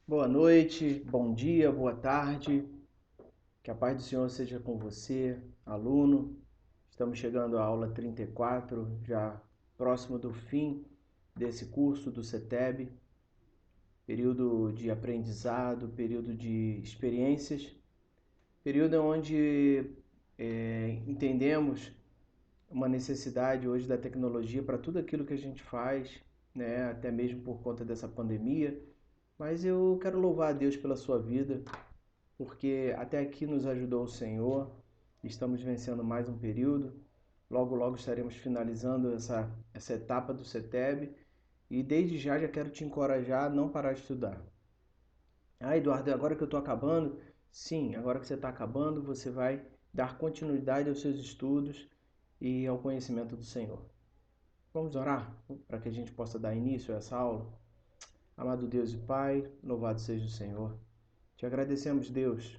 Boa noite, bom dia, boa tarde. Que a paz do Senhor seja com você, aluno. Estamos chegando à aula 34, já próximo do fim desse curso do CETEB, período de aprendizado, período de experiências, período onde entendemos uma necessidade hoje da tecnologia para tudo aquilo que a gente faz, né? Até mesmo por conta dessa pandemia. Mas eu quero louvar a Deus pela sua vida, porque até aqui nos ajudou o Senhor. Estamos vencendo mais um período. Logo, logo estaremos finalizando essa etapa do CETEB. E desde já quero te encorajar a não parar de estudar. Ah, Eduardo, agora que eu estou acabando? Sim, agora que você está acabando, você vai dar continuidade aos seus estudos e ao conhecimento do Senhor. Vamos orar para que a gente possa dar início a essa aula? Amado Deus e Pai, louvado seja o Senhor. Te agradecemos, Deus,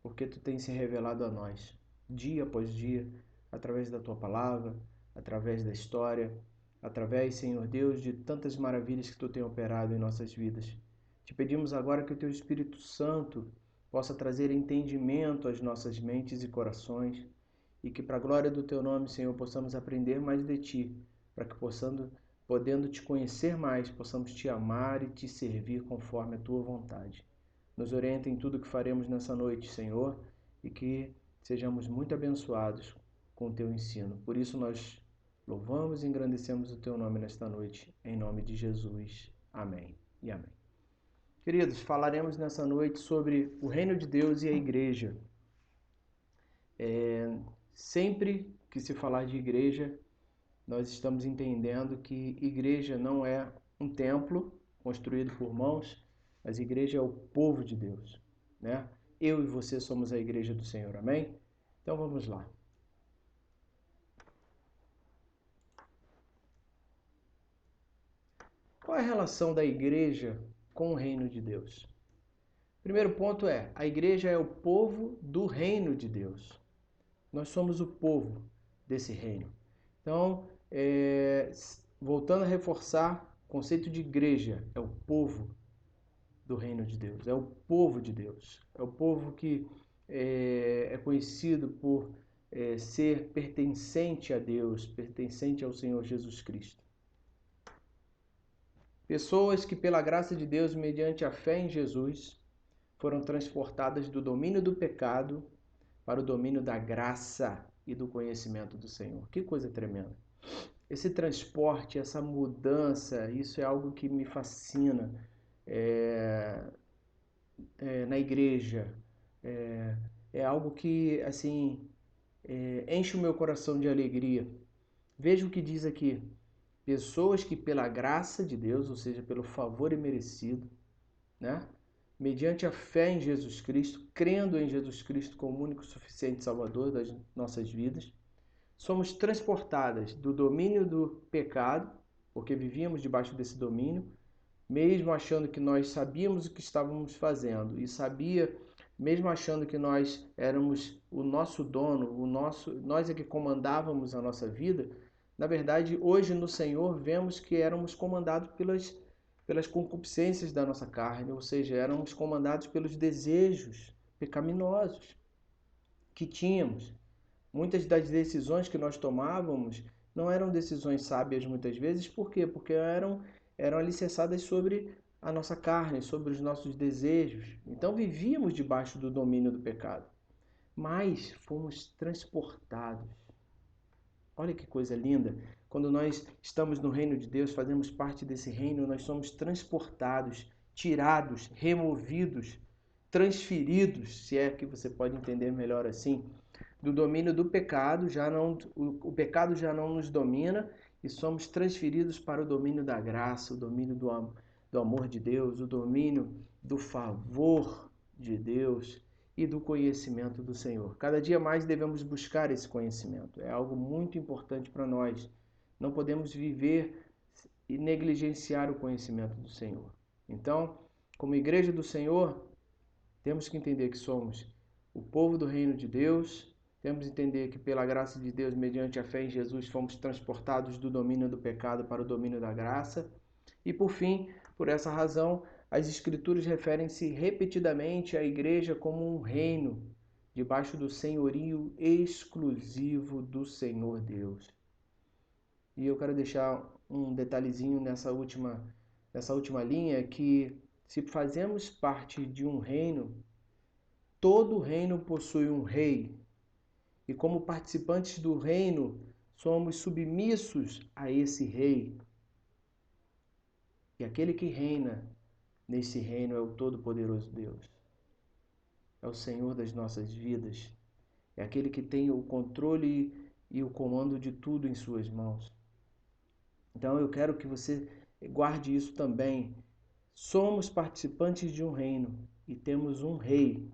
porque tu tens se revelado a nós, dia após dia, através da tua palavra, através da história, através, Senhor Deus, de tantas maravilhas que tu tem operado em nossas vidas. Te pedimos agora que o teu Espírito Santo possa trazer entendimento às nossas mentes e corações e que, para a glória do teu nome, Senhor, possamos aprender mais de ti, para que podendo te conhecer mais, possamos te amar e te servir conforme a tua vontade. Nos orienta em tudo que faremos nessa noite, Senhor, e que sejamos muito abençoados com o teu ensino. Por isso nós louvamos e engrandecemos o teu nome nesta noite, em nome de Jesus. Amém e amém. Queridos, falaremos nessa noite sobre o reino de Deus e a igreja. Sempre que se falar de igreja, nós estamos entendendo que igreja não é um templo construído por mãos, mas igreja é o povo de Deus, né? Eu e você somos a igreja do Senhor, amém? Então vamos lá. Qual é a relação da igreja com o reino de Deus? Primeiro ponto é, a igreja é o povo do reino de Deus. Nós somos o povo desse reino. Então, voltando a reforçar, o conceito de igreja é o povo do reino de Deus, é o povo de Deus, é o povo que é conhecido por ser pertencente a Deus, pertencente ao Senhor Jesus Cristo. Pessoas que, pela graça de Deus, mediante a fé em Jesus, foram transportadas do domínio do pecado para o domínio da graça e do conhecimento do Senhor. Que coisa tremenda! Esse transporte, essa mudança, isso é algo que me fascina na igreja. É algo que, assim, enche o meu coração de alegria. Veja o que diz aqui. Pessoas que pela graça de Deus, ou seja, pelo favor imerecido, né? Mediante a fé em Jesus Cristo, crendo em Jesus Cristo como único suficiente Salvador das nossas vidas, somos transportadas do domínio do pecado, porque vivíamos debaixo desse domínio, mesmo achando que nós sabíamos o que estávamos fazendo e mesmo achando que nós éramos o nosso dono, nós é que comandávamos a nossa vida, na verdade, hoje no Senhor vemos que éramos comandados pelas concupiscências da nossa carne, ou seja, éramos comandados pelos desejos pecaminosos que tínhamos. Muitas das decisões que nós tomávamos não eram decisões sábias muitas vezes, por quê? Porque eram alicerçadas sobre a nossa carne, sobre os nossos desejos. Então vivíamos debaixo do domínio do pecado, mas fomos transportados. Olha que coisa linda! Quando nós estamos no reino de Deus, fazemos parte desse reino, nós somos transportados, tirados, removidos, transferidos, se é que você pode entender melhor assim, do domínio do pecado, o pecado já não nos domina e somos transferidos para o domínio da graça, o domínio do amor de Deus, o domínio do favor de Deus e do conhecimento do Senhor. Cada dia mais devemos buscar esse conhecimento. É algo muito importante para nós. Não podemos viver e negligenciar o conhecimento do Senhor. Então, como igreja do Senhor, temos que entender que somos o povo do reino de Deus, temos que entender que pela graça de Deus, mediante a fé em Jesus, fomos transportados do domínio do pecado para o domínio da graça. E por fim, por essa razão, as Escrituras referem-se repetidamente à igreja como um reino, debaixo do senhorio exclusivo do Senhor Deus. E eu quero deixar um detalhezinho nessa última linha, que se fazemos parte de um reino, todo reino possui um rei. E como participantes do reino, somos submissos a esse rei. E aquele que reina nesse reino é o Todo-Poderoso Deus. É o Senhor das nossas vidas. É aquele que tem o controle e o comando de tudo em suas mãos. Então eu quero que você guarde isso também. Somos participantes de um reino e temos um rei.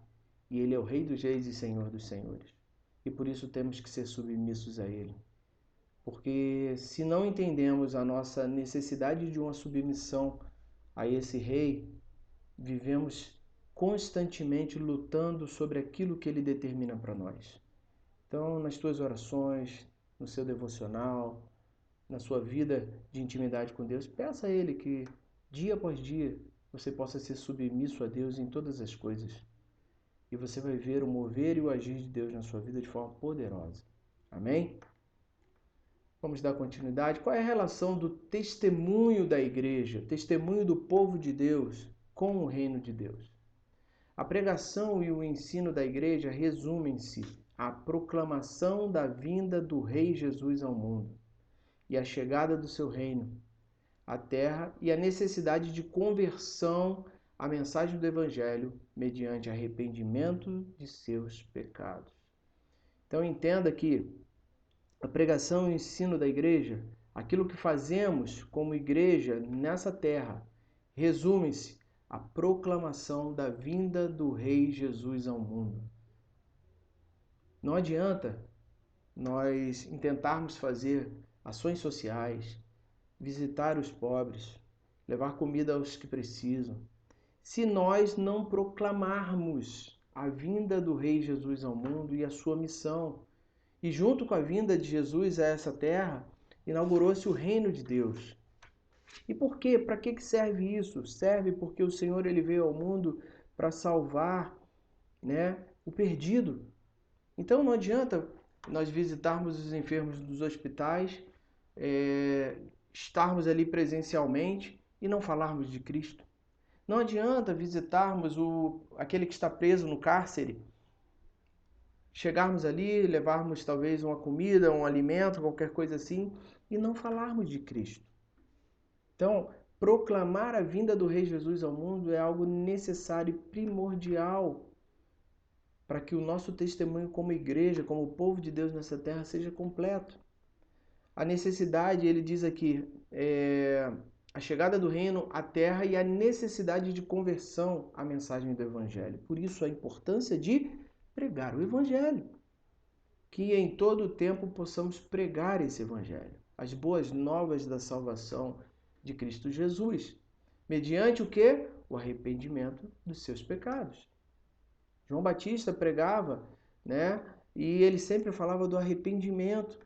E ele é o Rei dos Reis e Senhor dos Senhores. E por isso temos que ser submissos a ele. Porque se não entendemos a nossa necessidade de uma submissão a esse rei, vivemos constantemente lutando sobre aquilo que ele determina para nós. Então, nas tuas orações, no seu devocional, na sua vida de intimidade com Deus, peça a ele que dia após dia você possa ser submisso a Deus em todas as coisas. E você vai ver o mover e o agir de Deus na sua vida de forma poderosa. Amém? Vamos dar continuidade. Qual é a relação do testemunho da igreja, testemunho do povo de Deus com o reino de Deus? A pregação e o ensino da igreja resumem-se à proclamação da vinda do Rei Jesus ao mundo e a chegada do seu reino à terra e a necessidade de conversão à mensagem do Evangelho mediante arrependimento de seus pecados. Então entenda que a pregação e o ensino da igreja, aquilo que fazemos como igreja nessa terra, resume-se à proclamação da vinda do Rei Jesus ao mundo. Não adianta nós intentarmos fazer ações sociais, visitar os pobres, levar comida aos que precisam, se nós não proclamarmos a vinda do Rei Jesus ao mundo e a sua missão. E junto com a vinda de Jesus a essa terra, inaugurou-se o reino de Deus. E por quê? Para que serve isso? Serve porque o Senhor ele veio ao mundo para salvar, o perdido. Então não adianta nós visitarmos os enfermos dos hospitais, estarmos ali presencialmente e não falarmos de Cristo. Não adianta visitarmos aquele que está preso no cárcere, chegarmos ali, levarmos talvez uma comida, um alimento, qualquer coisa assim, e não falarmos de Cristo. Então, proclamar a vinda do Rei Jesus ao mundo é algo necessário e primordial para que o nosso testemunho como igreja, como povo de Deus nessa terra, seja completo. A necessidade, ele diz aqui, a chegada do reino à terra e a necessidade de conversão à mensagem do Evangelho. Por isso a importância de pregar o Evangelho. Que em todo o tempo possamos pregar esse Evangelho. As boas novas da salvação de Cristo Jesus. Mediante o quê? O arrependimento dos seus pecados. João Batista pregava, e ele sempre falava do arrependimento.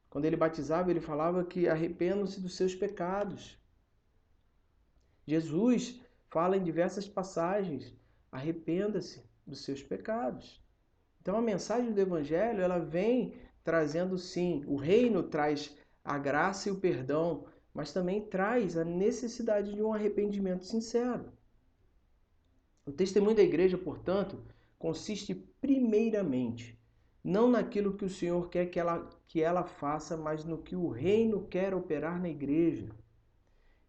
Quando ele batizava, ele falava que arrependam-se dos seus pecados. Jesus fala em diversas passagens, arrependa-se dos seus pecados. Então a mensagem do Evangelho, ela vem trazendo sim, o reino traz a graça e o perdão, mas também traz a necessidade de um arrependimento sincero. O testemunho da igreja, portanto, consiste primeiramente não naquilo que o Senhor quer que ela faça, mas no que o reino quer operar na igreja.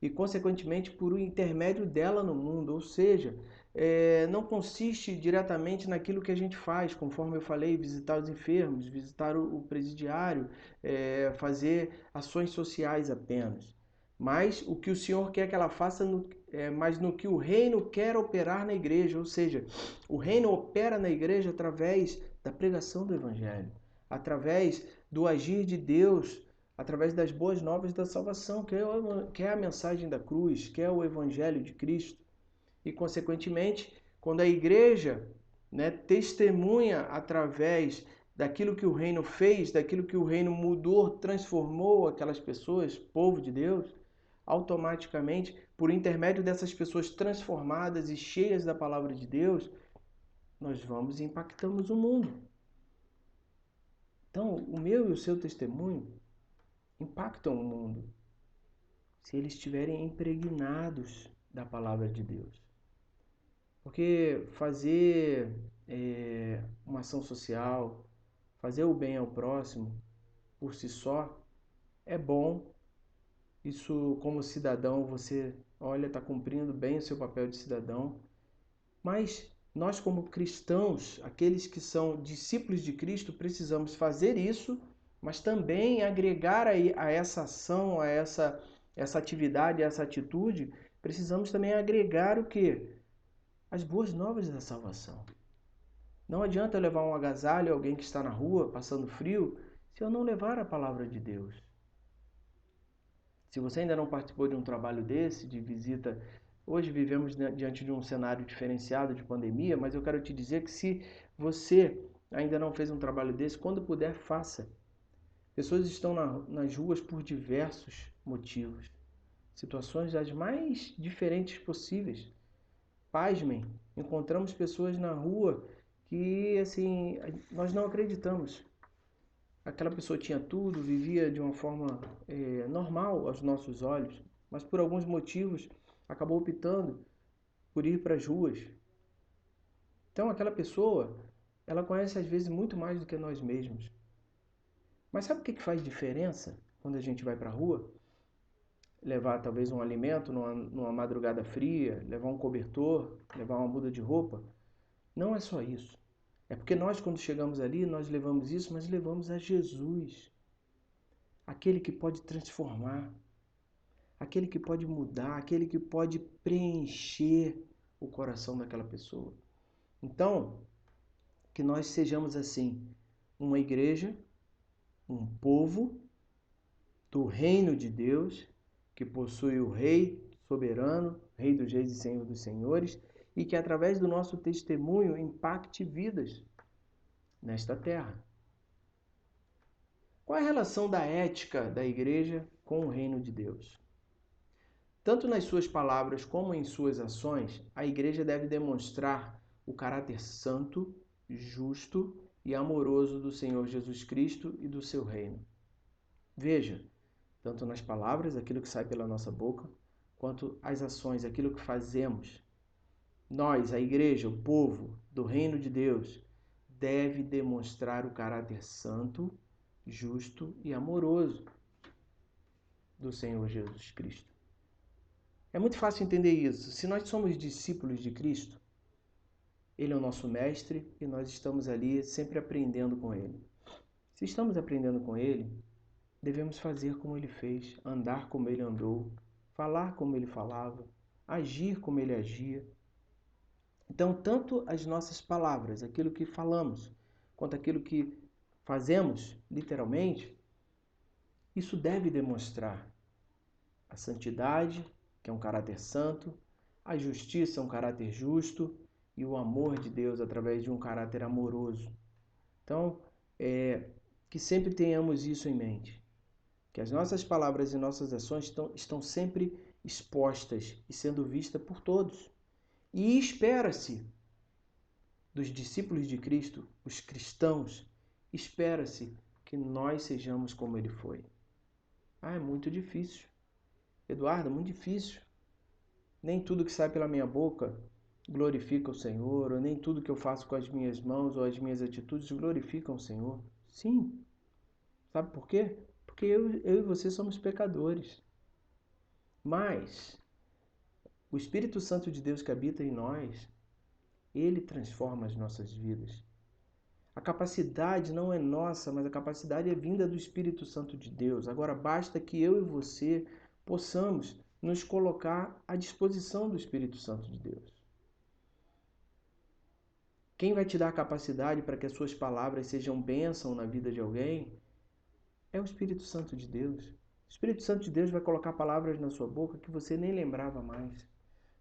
E, consequentemente, por um intermédio dela no mundo. Ou seja, não consiste diretamente naquilo que a gente faz, conforme eu falei, visitar os enfermos, visitar o presidiário, fazer ações sociais apenas. Mas o que o Senhor quer que ela faça, mas no que o reino quer operar na igreja. Ou seja, o reino opera na igreja através da pregação do Evangelho, através do agir de Deus, através das boas novas da salvação, que é a mensagem da cruz, que é o Evangelho de Cristo. E, consequentemente, quando a igreja testemunha através daquilo que o reino fez, daquilo que o reino mudou, transformou aquelas pessoas, povo de Deus, automaticamente por intermédio dessas pessoas transformadas e cheias da palavra de Deus, nós vamos e impactamos o mundo. Então, o meu e o seu testemunho impactam o mundo se eles estiverem impregnados da palavra de Deus. Porque fazer uma ação social, fazer o bem ao próximo, por si só, é bom. Isso, como cidadão, você, olha, está cumprindo bem o seu papel de cidadão. Mas nós, como cristãos, aqueles que são discípulos de Cristo, precisamos fazer isso, mas também agregar a essa ação, a essa atividade, a essa atitude, precisamos também agregar o quê? As boas novas da salvação. Não adianta eu levar um agasalho a alguém que está na rua, passando frio, se eu não levar a palavra de Deus. Se você ainda não participou de um trabalho desse, de visita, hoje vivemos diante de um cenário diferenciado de pandemia, mas eu quero te dizer que se você ainda não fez um trabalho desse, quando puder, faça. Pessoas estão nas ruas por diversos motivos, situações das mais diferentes possíveis. Pasmem, encontramos pessoas na rua que, assim, nós não acreditamos. Aquela pessoa tinha tudo, vivia de uma forma normal aos nossos olhos, mas por alguns motivos acabou optando por ir para as ruas. Então aquela pessoa, ela conhece às vezes muito mais do que nós mesmos. Mas sabe o que faz diferença quando a gente vai para a rua? Levar talvez um alimento numa madrugada fria, levar um cobertor, levar uma muda de roupa. Não é só isso. É porque nós, quando chegamos ali, nós levamos isso, mas levamos a Jesus. Aquele que pode transformar, aquele que pode mudar, aquele que pode preencher o coração daquela pessoa. Então, que nós sejamos assim, uma igreja, um povo do reino de Deus, que possui o Rei soberano, Rei dos reis e Senhor dos senhores, e que através do nosso testemunho impacte vidas nesta terra. Qual é a relação da ética da igreja com o reino de Deus? Tanto nas suas palavras como em suas ações, a igreja deve demonstrar o caráter santo, justo e amoroso do Senhor Jesus Cristo e do seu reino. Veja, tanto nas palavras, aquilo que sai pela nossa boca, quanto as ações, aquilo que fazemos. Nós, a igreja, o povo do reino de Deus, deve demonstrar o caráter santo, justo e amoroso do Senhor Jesus Cristo. É muito fácil entender isso. Se nós somos discípulos de Cristo, Ele é o nosso mestre e nós estamos ali sempre aprendendo com Ele. Se estamos aprendendo com Ele, devemos fazer como Ele fez, andar como Ele andou, falar como Ele falava, agir como Ele agia. Então, tanto as nossas palavras, aquilo que falamos, quanto aquilo que fazemos, literalmente, isso deve demonstrar a santidade, que é um caráter santo, a justiça é um caráter justo e o amor de Deus através de um caráter amoroso. Então, que sempre tenhamos isso em mente, que as nossas palavras e nossas ações estão sempre expostas e sendo vistas por todos. E espera-se dos discípulos de Cristo, os cristãos, espera-se que nós sejamos como Ele foi. É muito difícil. Eduardo, é muito difícil. Nem tudo que sai pela minha boca glorifica o Senhor, ou nem tudo que eu faço com as minhas mãos ou as minhas atitudes glorificam o Senhor. Sim. Sabe por quê? Porque eu e você somos pecadores. Mas o Espírito Santo de Deus que habita em nós, ele transforma as nossas vidas. A capacidade não é nossa, mas a capacidade é vinda do Espírito Santo de Deus. Agora basta que eu e você possamos nos colocar à disposição do Espírito Santo de Deus. Quem vai te dar a capacidade para que as suas palavras sejam bênção na vida de alguém é o Espírito Santo de Deus. O Espírito Santo de Deus vai colocar palavras na sua boca que você nem lembrava mais.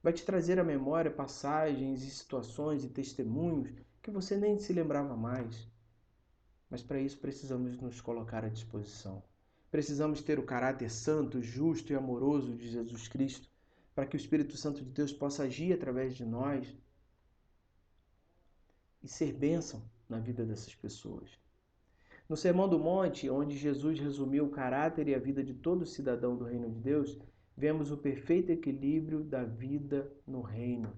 Vai te trazer à memória passagens e situações e testemunhos que você nem se lembrava mais. Mas para isso precisamos nos colocar à disposição. Precisamos ter o caráter santo, justo e amoroso de Jesus Cristo para que o Espírito Santo de Deus possa agir através de nós e ser bênção na vida dessas pessoas. No Sermão do Monte, onde Jesus resumiu o caráter e a vida de todo cidadão do Reino de Deus, vemos o perfeito equilíbrio da vida no reino.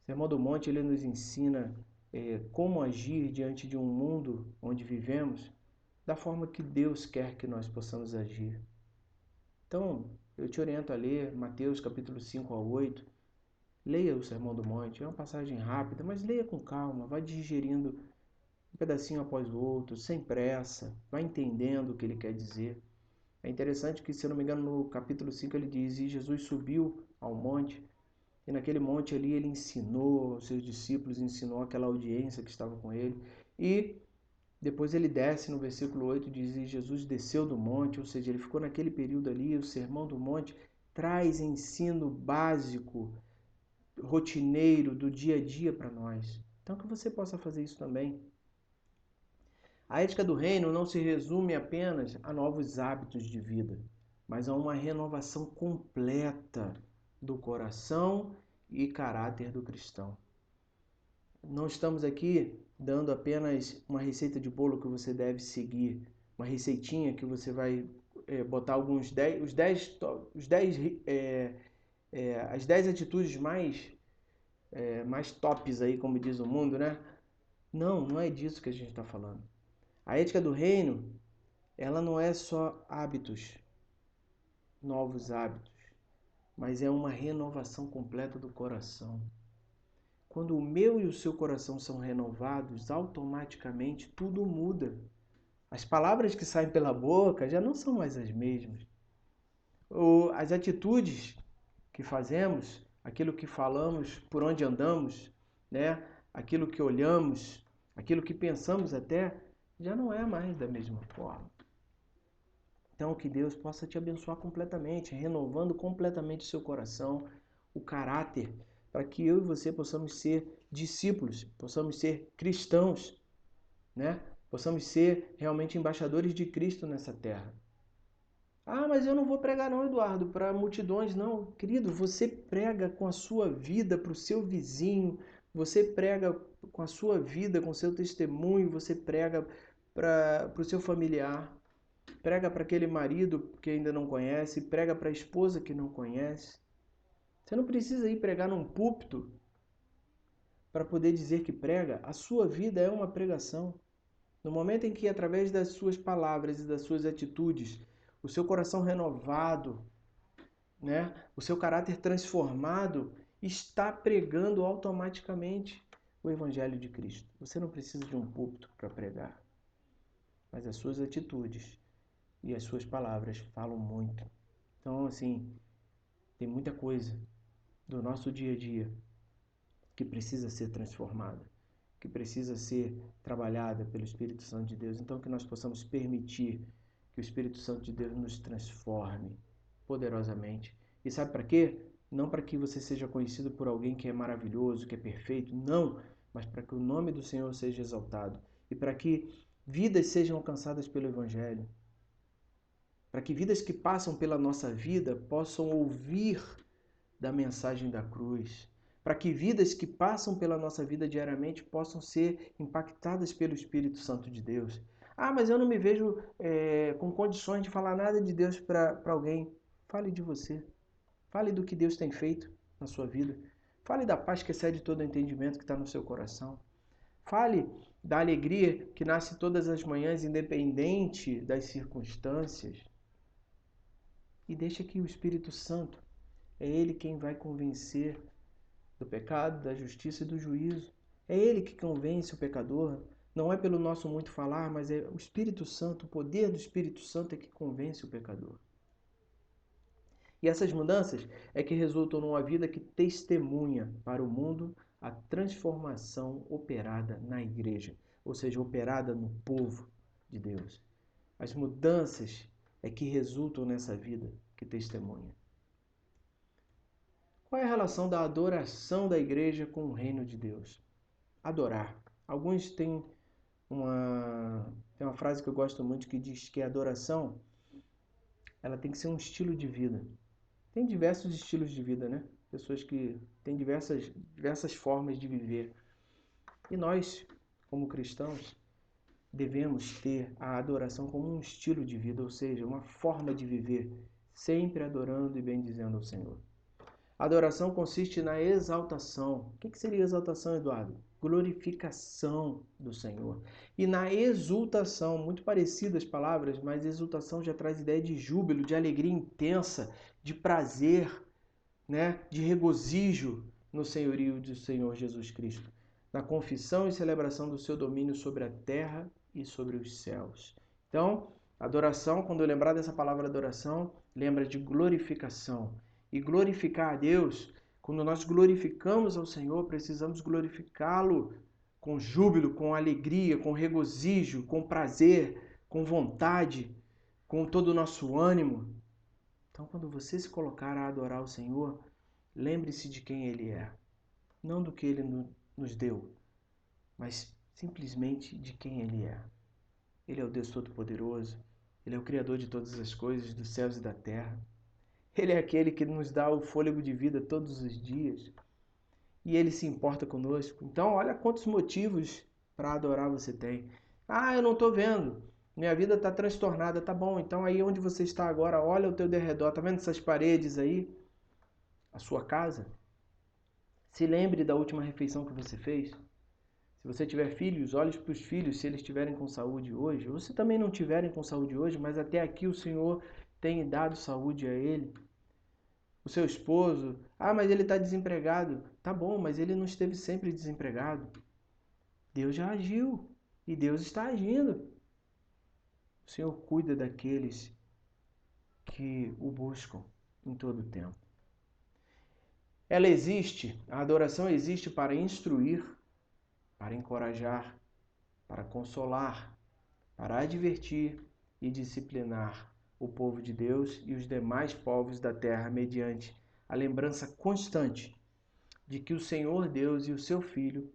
O Sermão do Monte ele nos ensina como agir diante de um mundo onde vivemos da forma que Deus quer que nós possamos agir. Então, eu te oriento a ler Mateus capítulo 5 a 8. Leia o Sermão do Monte, é uma passagem rápida, mas leia com calma, vai digerindo um pedacinho após o outro, sem pressa, vai entendendo o que ele quer dizer. É interessante que, se eu não me engano, no capítulo 5 ele diz: e Jesus subiu ao monte, e naquele monte ali ele ensinou aos seus discípulos, ensinou aquela audiência que estava com ele, e depois ele desce no versículo 8, diz: e Jesus desceu do monte, ou seja, ele ficou naquele período ali. O Sermão do Monte traz ensino básico, rotineiro, do dia a dia para nós. Então que você possa fazer isso também. A ética do reino não se resume apenas a novos hábitos de vida, mas a uma renovação completa do coração e caráter do cristão. Não estamos aqui dando apenas uma receita de bolo que você deve seguir, uma receitinha que você vai botar alguns 10, as 10 atitudes mais tops aí, como diz o mundo, né? Não, não é disso que a gente está falando. A ética do reino, ela não é só hábitos, novos hábitos, mas é uma renovação completa do coração. Quando o meu e o seu coração são renovados, automaticamente tudo muda. As palavras que saem pela boca já não são mais as mesmas. As atitudes que fazemos, aquilo que falamos, por onde andamos, né? Aquilo que olhamos, aquilo que pensamos até, já não é mais da mesma forma. Então, que Deus possa te abençoar completamente, renovando completamente o seu coração, o caráter, para que eu e você possamos ser discípulos, possamos ser cristãos, né? Possamos ser realmente embaixadores de Cristo nessa terra. Ah, mas eu não vou pregar não, Eduardo, para multidões, não. Querido, você prega com a sua vida para o seu vizinho, você prega com a sua vida, com o seu testemunho, você prega para o seu familiar, prega para aquele marido que ainda não conhece, prega para a esposa que não conhece. Você não precisa ir pregar num púlpito para poder dizer que prega. A sua vida é uma pregação. No momento em que, através das suas palavras e das suas atitudes, o seu coração renovado, né, o seu caráter transformado, está pregando automaticamente o Evangelho de Cristo. Você não precisa de um púlpito para pregar, mas as suas atitudes e as suas palavras falam muito. Então, assim, tem muita coisa do nosso dia a dia que precisa ser transformada, que precisa ser trabalhada pelo Espírito Santo de Deus. Então, que nós possamos permitir que o Espírito Santo de Deus nos transforme poderosamente. E sabe para quê? Não para que você seja conhecido por alguém que é maravilhoso, que é perfeito, não, mas para que o nome do Senhor seja exaltado e para que vidas sejam alcançadas pelo Evangelho, para que vidas que passam pela nossa vida possam ouvir da mensagem da cruz, para que vidas que passam pela nossa vida diariamente possam ser impactadas pelo Espírito Santo de Deus. Ah, mas eu não me vejo com condições de falar nada de Deus para alguém. Fale de você. Fale do que Deus tem feito na sua vida. Fale da paz que excede todo o entendimento que está no seu coração. Fale da alegria que nasce todas as manhãs, independente das circunstâncias. E deixa que o Espírito Santo é Ele quem vai convencer do pecado, da justiça e do juízo. É Ele que convence o pecador. Não é pelo nosso muito falar, mas é o Espírito Santo, o poder do Espírito Santo é que convence o pecador. E essas mudanças é que resultam numa vida que testemunha para o mundo a transformação operada na igreja, ou seja, operada no povo de Deus. As mudanças é que resultam nessa vida que testemunha. Qual é a relação da adoração da igreja com o reino de Deus? Adorar. Alguns têm uma frase que eu gosto muito que diz que a adoração ela tem que ser um estilo de vida. Tem diversos estilos de vida, né? Pessoas que têm diversas formas de viver. E nós, como cristãos, devemos ter a adoração como um estilo de vida, ou seja, uma forma de viver, sempre adorando e bendizendo ao Senhor. A adoração consiste na exaltação. O que seria exaltação, Eduardo? Glorificação do Senhor. E na exultação, muito parecidas as palavras, mas exultação já traz ideia de júbilo, de alegria intensa, de prazer, né? De regozijo no senhorio do Senhor Jesus Cristo. Na confissão e celebração do seu domínio sobre a terra e sobre os céus. Então, adoração, quando eu lembrar dessa palavra adoração, lembra de glorificação. E glorificar a Deus, quando nós glorificamos ao Senhor, precisamos glorificá-lo com júbilo, com alegria, com regozijo, com prazer, com vontade, com todo o nosso ânimo. Então, quando você se colocar a adorar o Senhor, lembre-se de quem Ele é. Não do que Ele nos deu, mas simplesmente de quem Ele é. Ele é o Deus Todo-Poderoso. Ele é o Criador de todas as coisas, dos céus e da terra. Ele é aquele que nos dá o fôlego de vida todos os dias. E Ele se importa conosco. Então, olha quantos motivos para adorar você tem. Ah, eu não estou vendo. Minha vida está transtornada. Tá bom, então aí onde você está agora, olha ao teu derredor. Tá vendo essas paredes aí? A sua casa? Se lembre da última refeição que você fez. Se você tiver filhos, olhe para os filhos se eles estiverem com saúde hoje. Ou se também não estiverem com saúde hoje, mas até aqui o Senhor tem dado saúde a ele. O seu esposo, mas ele está desempregado. Tá bom, mas ele não esteve sempre desempregado. Deus já agiu e Deus está agindo. O Senhor cuida daqueles que o buscam em todo o tempo. Ela existe, a adoração existe para instruir, para encorajar, para consolar, para advertir e disciplinar o povo de Deus e os demais povos da terra mediante a lembrança constante de que o Senhor Deus e o seu Filho,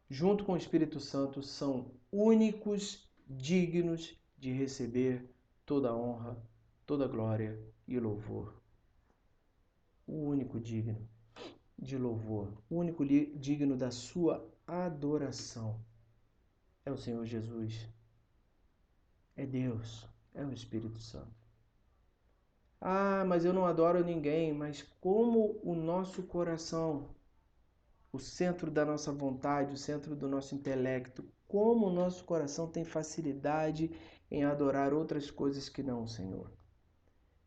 junto com o Espírito Santo, são únicos, dignos de receber toda a honra, toda a glória e louvor. O único digno de louvor, o único digno da sua adoração é o Senhor Jesus. É Deus, é o Espírito Santo. Mas eu não adoro ninguém, mas como o nosso coração, o centro da nossa vontade, o centro do nosso intelecto, como o nosso coração tem facilidade em adorar outras coisas que não o Senhor.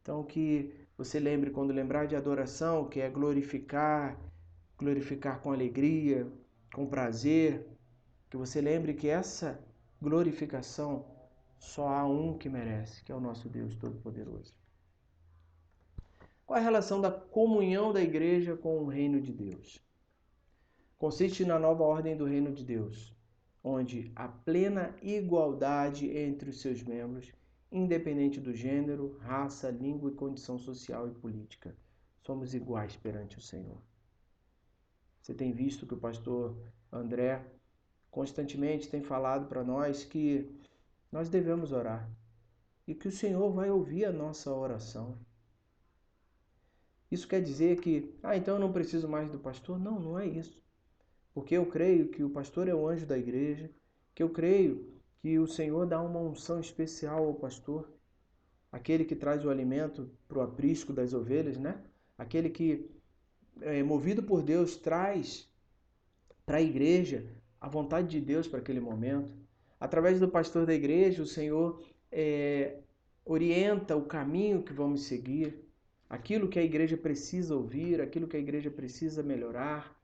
Então que você lembre, quando lembrar de adoração, que é glorificar com alegria, com prazer, que você lembre que essa glorificação só há um que merece, que é o nosso Deus Todo-Poderoso. Qual é a relação da comunhão da igreja com o reino de Deus? Consiste na nova ordem do reino de Deus, onde há plena igualdade entre os seus membros, independente do gênero, raça, língua e condição social e política. Somos iguais perante o Senhor. Você tem visto que o pastor André constantemente tem falado para nós que nós devemos orar e que o Senhor vai ouvir a nossa oração. Isso quer dizer que, então eu não preciso mais do pastor? Não, não é isso. Porque eu creio que o pastor é o anjo da igreja, que eu creio que o Senhor dá uma unção especial ao pastor, aquele que traz o alimento para o aprisco das ovelhas, né? Aquele que, movido por Deus, traz para a igreja a vontade de Deus para aquele momento. Através do pastor da igreja, o Senhor orienta o caminho que vamos seguir, aquilo que a igreja precisa ouvir, aquilo que a igreja precisa melhorar.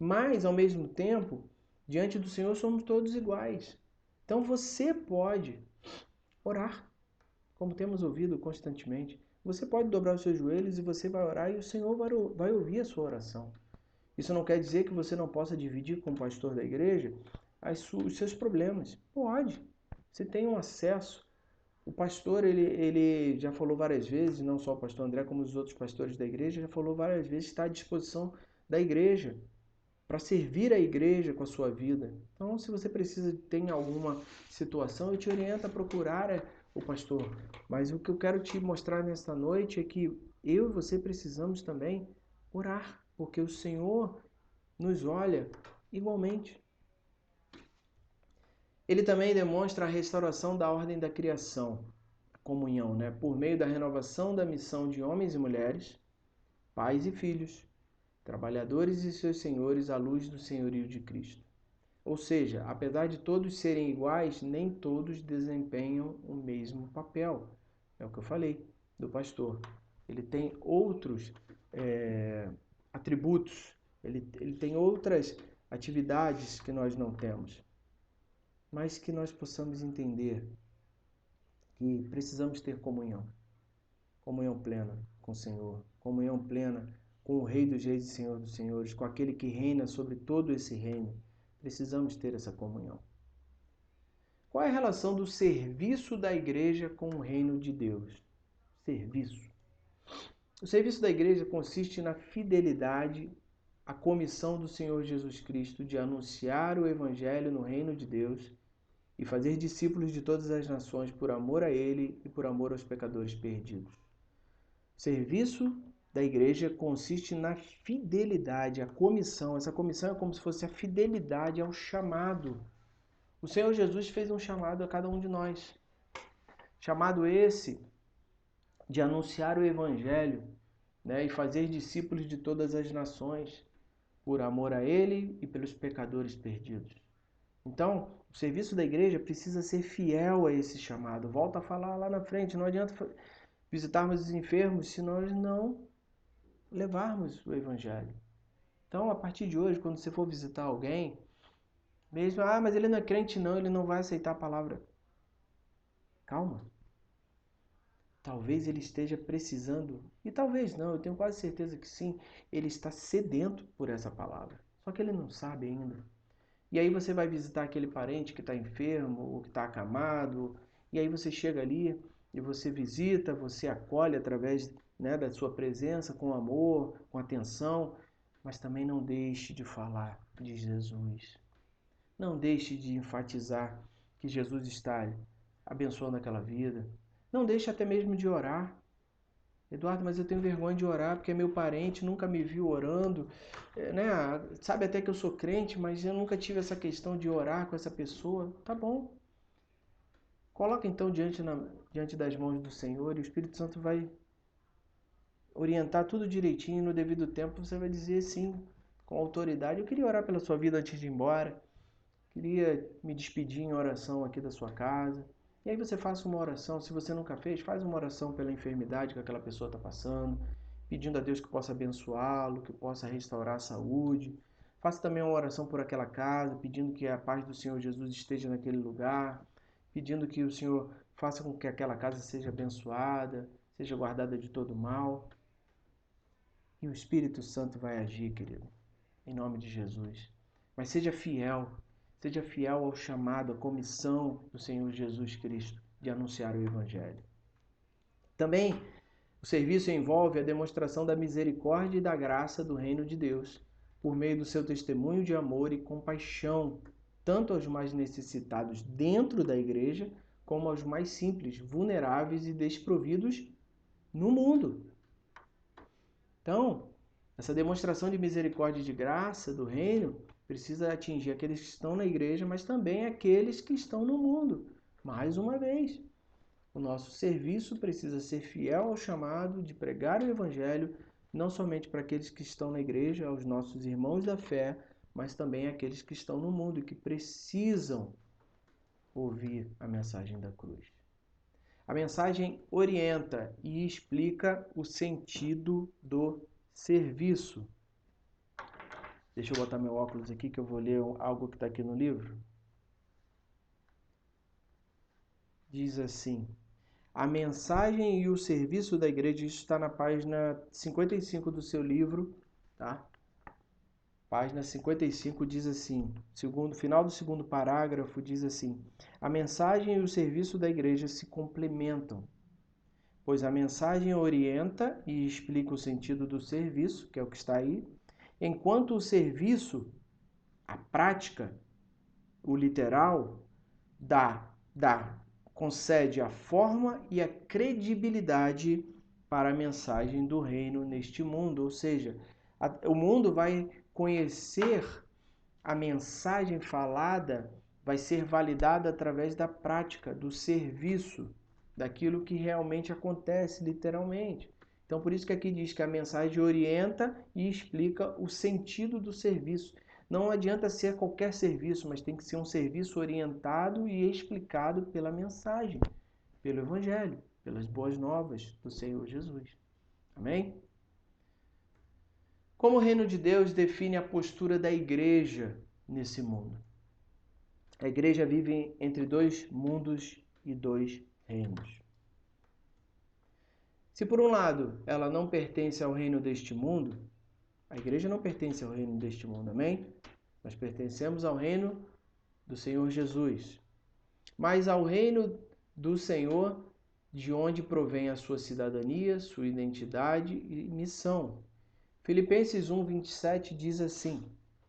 Mas, ao mesmo tempo, diante do Senhor somos todos iguais. Então você pode orar, como temos ouvido constantemente. Você pode dobrar os seus joelhos e você vai orar e o Senhor vai ouvir a sua oração. Isso não quer dizer que você não possa dividir com o pastor da igreja os seus problemas. Pode. Você tem um acesso. O pastor, ele já falou várias vezes, não só o pastor André, como os outros pastores da igreja, já falou várias vezes, está à disposição da igreja para servir a igreja com a sua vida. Então, se você tem alguma situação, eu te oriento a procurar o pastor. Mas o que eu quero te mostrar nesta noite é que eu e você precisamos também orar, porque o Senhor nos olha igualmente. Ele também demonstra a restauração da ordem da criação, comunhão, por meio da renovação da missão de homens e mulheres, pais e filhos, trabalhadores e seus senhores à luz do senhorio de Cristo. Ou seja, apesar de todos serem iguais, nem todos desempenham o mesmo papel. É o que eu falei do pastor. Ele tem outros atributos, ele tem outras atividades que nós não temos. Mas que nós possamos entender que precisamos ter comunhão plena com o Senhor, comunhão plena com o Rei dos Reis e Senhor dos Senhores, com aquele que reina sobre todo esse reino. Precisamos ter essa comunhão. Qual é a relação do serviço da igreja com o reino de Deus? Serviço. O serviço da igreja consiste na fidelidade à comissão do Senhor Jesus Cristo de anunciar o Evangelho no reino de Deus e fazer discípulos de todas as nações por amor a Ele e por amor aos pecadores perdidos. O serviço da igreja consiste na fidelidade à comissão. Essa comissão é como se fosse a fidelidade ao chamado. O Senhor Jesus fez um chamado a cada um de nós. Chamado esse de anunciar o Evangelho, e fazer discípulos de todas as nações por amor a Ele e pelos pecadores perdidos. Então, o serviço da igreja precisa ser fiel a esse chamado. Volto a falar lá na frente, não adianta visitarmos os enfermos se nós não levarmos o Evangelho. Então, a partir de hoje, quando você for visitar alguém, mesmo, mas ele não é crente não, ele não vai aceitar a palavra. Calma. Talvez ele esteja precisando, e talvez não, eu tenho quase certeza que sim, ele está sedento por essa palavra. Só que ele não sabe ainda. E aí você vai visitar aquele parente que está enfermo ou que está acamado, e aí você chega ali e você visita, você acolhe através da sua presença, com amor, com atenção, mas também não deixe de falar de Jesus. Não deixe de enfatizar que Jesus está abençoando aquela vida. Não deixe até mesmo de orar. Eduardo, mas eu tenho vergonha de orar porque é meu parente, nunca me viu orando, sabe até que eu sou crente, mas eu nunca tive essa questão de orar com essa pessoa. Tá bom. Coloca então diante das mãos do Senhor e o Espírito Santo vai orientar tudo direitinho, no devido tempo você vai dizer sim, com autoridade. Eu queria orar pela sua vida antes de ir embora, queria me despedir em oração aqui da sua casa. E aí você faça uma oração, se você nunca fez, faz uma oração pela enfermidade que aquela pessoa está passando, pedindo a Deus que possa abençoá-lo, que possa restaurar a saúde. Faça também uma oração por aquela casa, pedindo que a paz do Senhor Jesus esteja naquele lugar, pedindo que o Senhor faça com que aquela casa seja abençoada, seja guardada de todo mal. E o Espírito Santo vai agir, querido, em nome de Jesus. Mas seja fiel ao chamado, à comissão do Senhor Jesus Cristo de anunciar o Evangelho. Também o serviço envolve a demonstração da misericórdia e da graça do reino de Deus, por meio do seu testemunho de amor e compaixão, tanto aos mais necessitados dentro da igreja, como aos mais simples, vulneráveis e desprovidos no mundo. Então, essa demonstração de misericórdia e de graça do reino precisa atingir aqueles que estão na igreja, mas também aqueles que estão no mundo. Mais uma vez, o nosso serviço precisa ser fiel ao chamado de pregar o Evangelho, não somente para aqueles que estão na igreja, aos nossos irmãos da fé, mas também aqueles que estão no mundo e que precisam ouvir a mensagem da cruz. A mensagem orienta e explica o sentido do serviço. Deixa eu botar meu óculos aqui que eu vou ler algo que está aqui no livro. Diz assim: a mensagem e o serviço da igreja, isso está na página 55 do seu livro, tá? Página 55 diz assim, final do segundo parágrafo diz assim: a mensagem e o serviço da igreja se complementam, pois a mensagem orienta e explica o sentido do serviço, que é o que está aí, enquanto o serviço, a prática, o literal, concede a forma e a credibilidade para a mensagem do reino neste mundo. Ou seja, o mundo vai conhecer a mensagem falada, vai ser validada através da prática, do serviço, daquilo que realmente acontece, literalmente. Então, por isso que aqui diz que a mensagem orienta e explica o sentido do serviço. Não adianta ser qualquer serviço, mas tem que ser um serviço orientado e explicado pela mensagem, pelo Evangelho, pelas boas novas do Senhor Jesus. Amém? Como o reino de Deus define a postura da igreja nesse mundo? A igreja vive entre dois mundos e dois reinos. Se por um lado ela não pertence ao reino deste mundo, a igreja não pertence ao reino deste mundo, amém? Nós pertencemos ao reino do Senhor Jesus, mas ao reino do Senhor, de onde provém a sua cidadania, sua identidade e missão. Filipenses 1:27 diz assim: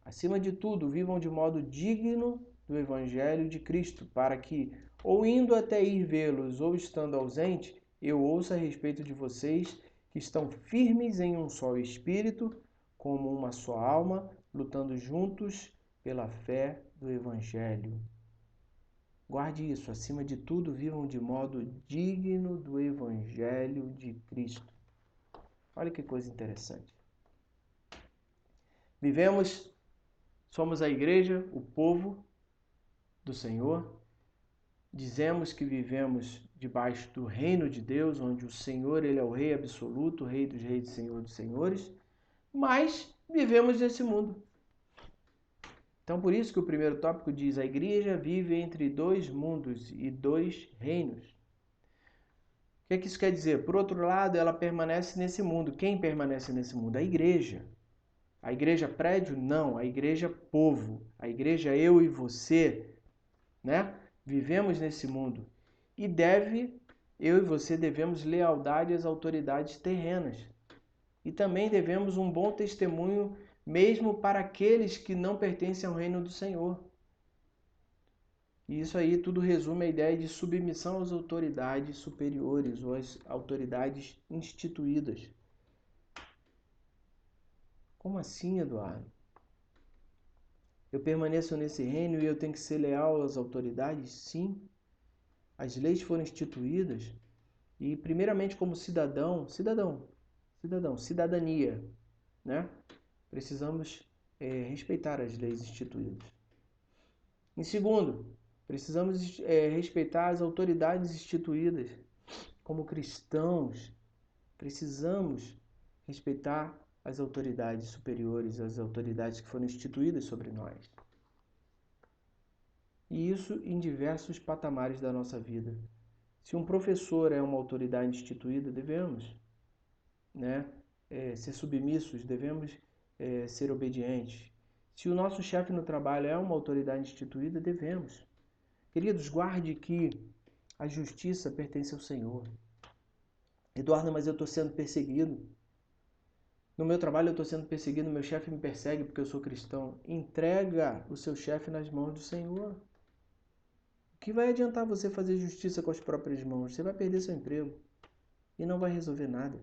acima de tudo, vivam de modo digno do Evangelho de Cristo, para que, ou indo até ir vê-los, ou estando ausente, eu ouça a respeito de vocês que estão firmes em um só espírito, como uma só alma, lutando juntos pela fé do Evangelho. Guarde isso, acima de tudo, vivam de modo digno do Evangelho de Cristo. Olha que coisa interessante. Somos a igreja, o povo do Senhor. Dizemos que vivemos debaixo do reino de Deus, onde o Senhor ele é o rei absoluto, o rei dos reis e senhor dos senhores, mas vivemos nesse mundo. Então, por isso que o primeiro tópico diz: a igreja vive entre dois mundos e dois reinos. O que é que isso quer dizer? Por outro lado, ela permanece nesse mundo. Quem permanece nesse mundo? A igreja. A igreja prédio? Não. A igreja povo. A igreja eu e você, né? Vivemos nesse mundo. E eu e você devemos lealdade às autoridades terrenas. E também devemos um bom testemunho mesmo para aqueles que não pertencem ao reino do Senhor. E isso aí tudo resume a ideia de submissão às autoridades superiores ou às autoridades instituídas. Como assim, Eduardo? Eu permaneço nesse reino e eu tenho que ser leal às autoridades? Sim. As leis foram instituídas e, primeiramente, como cidadania, né? Precisamos respeitar as leis instituídas. Em segundo, precisamos respeitar as autoridades instituídas. Como cristãos, precisamos respeitar as autoridades superiores, as autoridades que foram instituídas sobre nós. E isso em diversos patamares da nossa vida. Se um professor é uma autoridade instituída, devemos, né, ser submissos, devemos ser obedientes. Se o nosso chefe no trabalho é uma autoridade instituída, devemos. Queridos, guarde que a justiça pertence ao Senhor. Eduardo, mas eu estou sendo perseguido. No meu trabalho eu estou sendo perseguido, meu chefe me persegue porque eu sou cristão. Entrega o seu chefe nas mãos do Senhor. O que vai adiantar você fazer justiça com as próprias mãos? Você vai perder seu emprego e não vai resolver nada.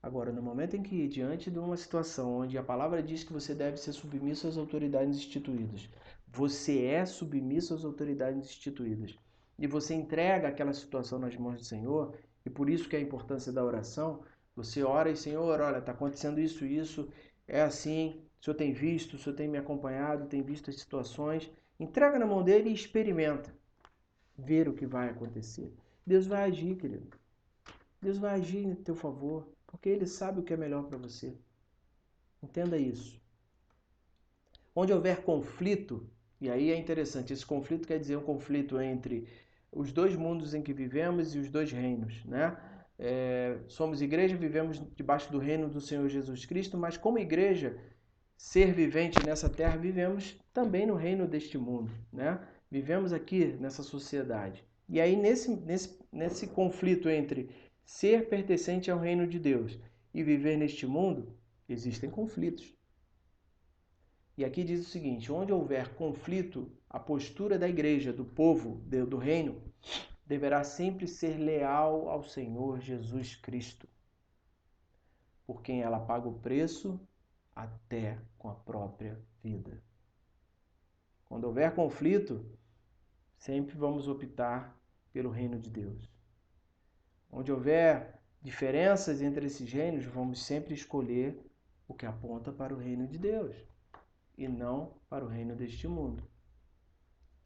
Agora, no momento em que, diante de uma situação onde a palavra diz que você deve ser submisso às autoridades instituídas, você é submisso às autoridades instituídas, e você entrega aquela situação nas mãos do Senhor, e por isso que é a importância da oração, você ora e, Senhor, olha, está acontecendo isso, é assim, o Senhor tem visto, o Senhor tem me acompanhado, tem visto as situações, entrega na mão dele e experimenta ver o que vai acontecer. Deus vai agir, querido. Deus vai agir em teu favor, porque Ele sabe o que é melhor para você. Entenda isso. Onde houver conflito, e aí é interessante, esse conflito quer dizer um conflito entre os dois mundos em que vivemos e os dois reinos, né? Somos igreja, vivemos debaixo do reino do Senhor Jesus Cristo, mas como igreja, ser vivente nessa terra, vivemos também no reino deste mundo, né? Vivemos aqui nessa sociedade. E aí nesse conflito entre ser pertencente ao reino de Deus e viver neste mundo, existem conflitos. E aqui diz o seguinte: onde houver conflito, a postura da igreja, do povo, do reino, deverá sempre ser leal ao Senhor Jesus Cristo. por quem ela paga o preço até com a própria vida. Quando houver conflito, sempre vamos optar pelo reino de Deus. Onde houver diferenças entre esses reinos, vamos sempre escolher o que aponta para o reino de Deus e não para o reino deste mundo.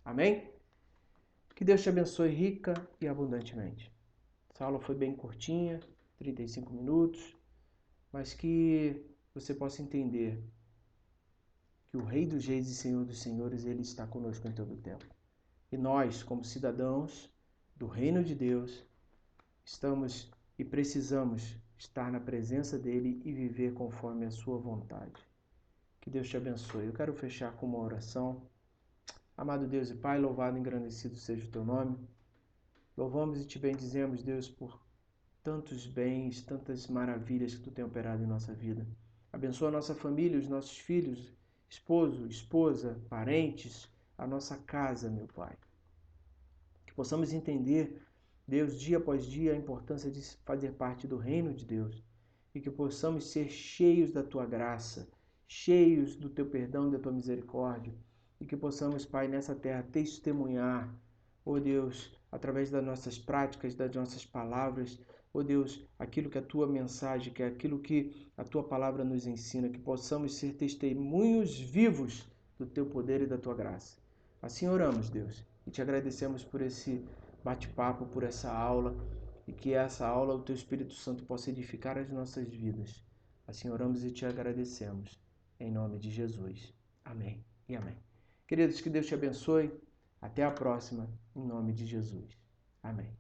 Amém? Que Deus te abençoe rica e abundantemente. Essa aula foi bem curtinha, 35 minutos, mas que você possa entender que o Rei dos Reis e Senhor dos Senhores, Ele está conosco em todo o tempo. E nós, como cidadãos do reino de Deus, estamos e precisamos estar na presença dEle e viver conforme a sua vontade. Que Deus te abençoe. Eu quero fechar com uma oração. Amado Deus e Pai, louvado e engrandecido seja o teu nome. Louvamos e te bendizemos, Deus, por tantos bens, tantas maravilhas que tu tem operado em nossa vida. Abençoa a nossa família, os nossos filhos, esposo, esposa, parentes, a nossa casa, meu Pai. Que possamos entender, Deus, dia após dia, a importância de fazer parte do reino de Deus. E que possamos ser cheios da tua graça, cheios do teu perdão e da tua misericórdia. E que possamos, Pai, nessa terra testemunhar, ó Deus, através das nossas práticas, das nossas palavras, ó Deus, aquilo que a tua mensagem, que é aquilo que a tua palavra nos ensina, que possamos ser testemunhos vivos do teu poder e da tua graça. Assim oramos, Deus, e te agradecemos por esse bate-papo, por essa aula, e que essa aula o teu Espírito Santo possa edificar as nossas vidas. Assim oramos e te agradecemos. Em nome de Jesus. Amém e amém. Queridos, que Deus te abençoe. Até a próxima, em nome de Jesus. Amém.